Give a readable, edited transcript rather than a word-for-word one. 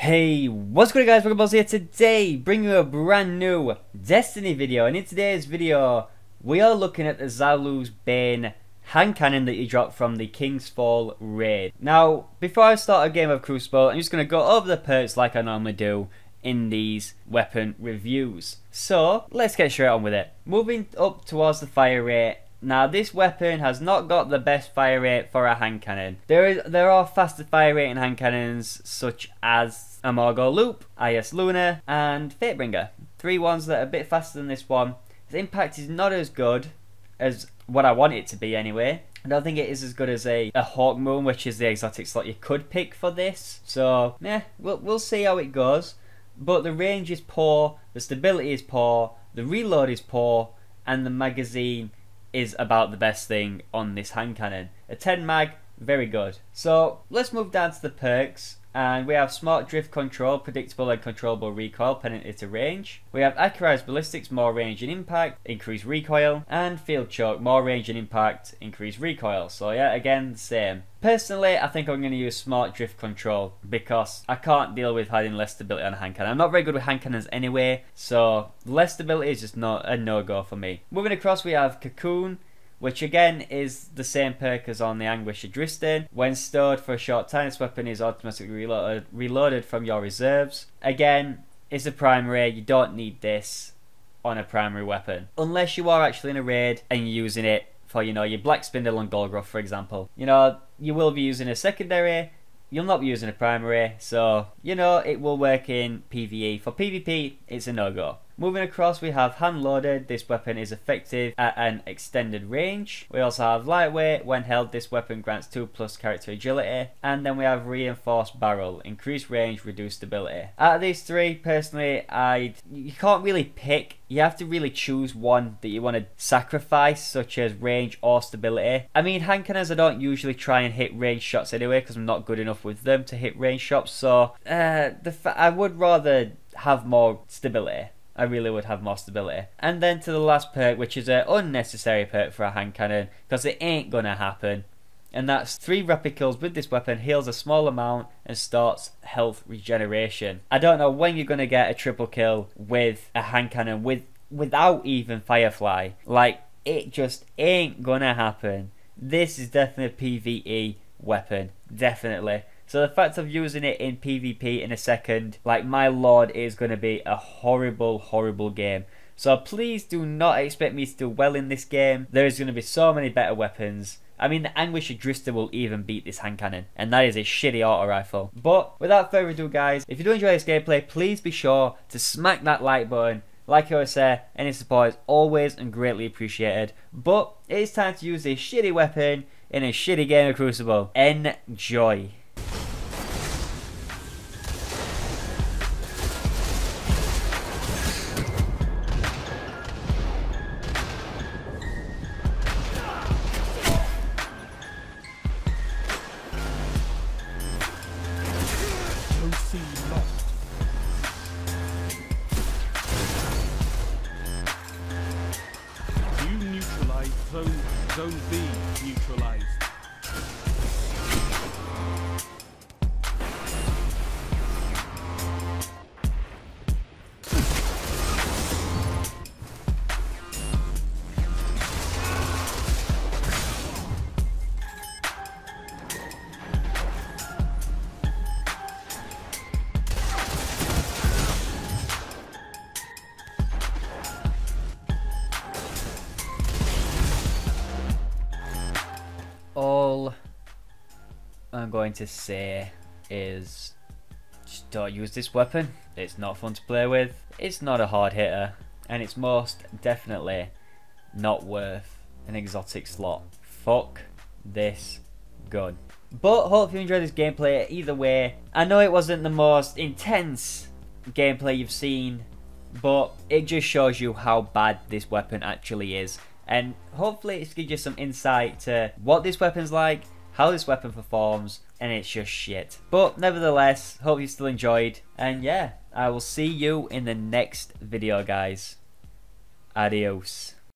Hey, what's good guys, Welcome here today, bringing you a brand new Destiny video. And in today's video, we are looking at the ZAOULI'S BANE hand cannon that you dropped from the King's Fall raid. Now, before I start a game of Crucible, I'm just going to go over the perks like I normally do in these weapon reviews. So, let's get straight on with it. Moving up towards the fire rate. Now, this weapon has not got the best fire rate for a hand cannon. There are faster fire rating hand cannons such as Amargo Loop, IS Luna, and Fatebringer. Three ones that are a bit faster than this one. Its impact is not as good as what I want it to be anyway. I don't think it is as good as a Hawk Moon, which is the exotic slot you could pick for this. So, we'll see how it goes. But the range is poor, the stability is poor, the reload is poor, and the magazine is about the best thing on this hand cannon. A 10 mag, very good. So let's move down to the perks, and we have smart drift control, predictable and controllable recoil, penalty to range. We have accurized ballistics, more range and impact, increased recoil, and field choke, more range and impact, increased recoil. So yeah, again, the same. Personally, I think I'm going to use smart drift control because I can't deal with having less stability on a hand cannon. I'm not very good with hand cannons anyway, so less stability is just not a no-go for me. Moving across, we have Cocoon, which again is the same perk as on the Anguish Adristin. When stored for a short time, this weapon is automatically reloaded from your reserves. Again, it's a primary, you don't need this on a primary weapon. Unless you are actually in a raid and you're using it for, you know, your Black Spindle and Golgroth, for example. You know, you will be using a secondary, you'll not be using a primary, so, you know, it will work in PvE. For PvP, it's a no-go. Moving across, we have hand loaded. This weapon is effective at an extended range. We also have lightweight. When held, this weapon grants 2+ character agility. And then we have reinforced barrel, increased range, reduced stability. Out of these three, personally, you can't really pick. You have to really choose one that you want to sacrifice, such as range or stability. I mean, hand cannons, I don't usually try and hit range shots anyway, because I'm not good enough with them to hit range shots. So I would rather have more stability. I really would have more stability. And then to the last perk, which is an unnecessary perk for a hand cannon, because it ain't gonna happen. And that's 3 rapid kills with this weapon, heals a small amount, and starts health regeneration. I don't know when you're gonna get a triple kill with a hand cannon without even Firefly. Like, it just ain't gonna happen. This is definitely a PvE weapon, definitely. So the fact of using it in PvP in a second, like, my lord, is going to be a horrible, horrible game. So please do not expect me to do well in this game. There is going to be so many better weapons. I mean, the Anguish Adristin will even beat this hand cannon, and that is a shitty auto rifle. But without further ado, guys, if you do enjoy this gameplay, please be sure to smack that like button. Like I always say, any support is always and greatly appreciated. But it is time to use this shitty weapon in a shitty game of Crucible. Enjoy. Zone B neutralized. All I'm going to say is just don't use this weapon. It's not fun to play with, it's not a hard hitter, and it's most definitely not worth an exotic slot. Fuck this gun. But hope you enjoyed this gameplay either way. I know it wasn't the most intense gameplay you've seen, but it just shows you how bad this weapon actually is. And hopefully it's gives you some insight to what this weapon's like, how this weapon performs, and it's just shit. But nevertheless, hope you still enjoyed. And yeah, I will see you in the next video, guys. Adios.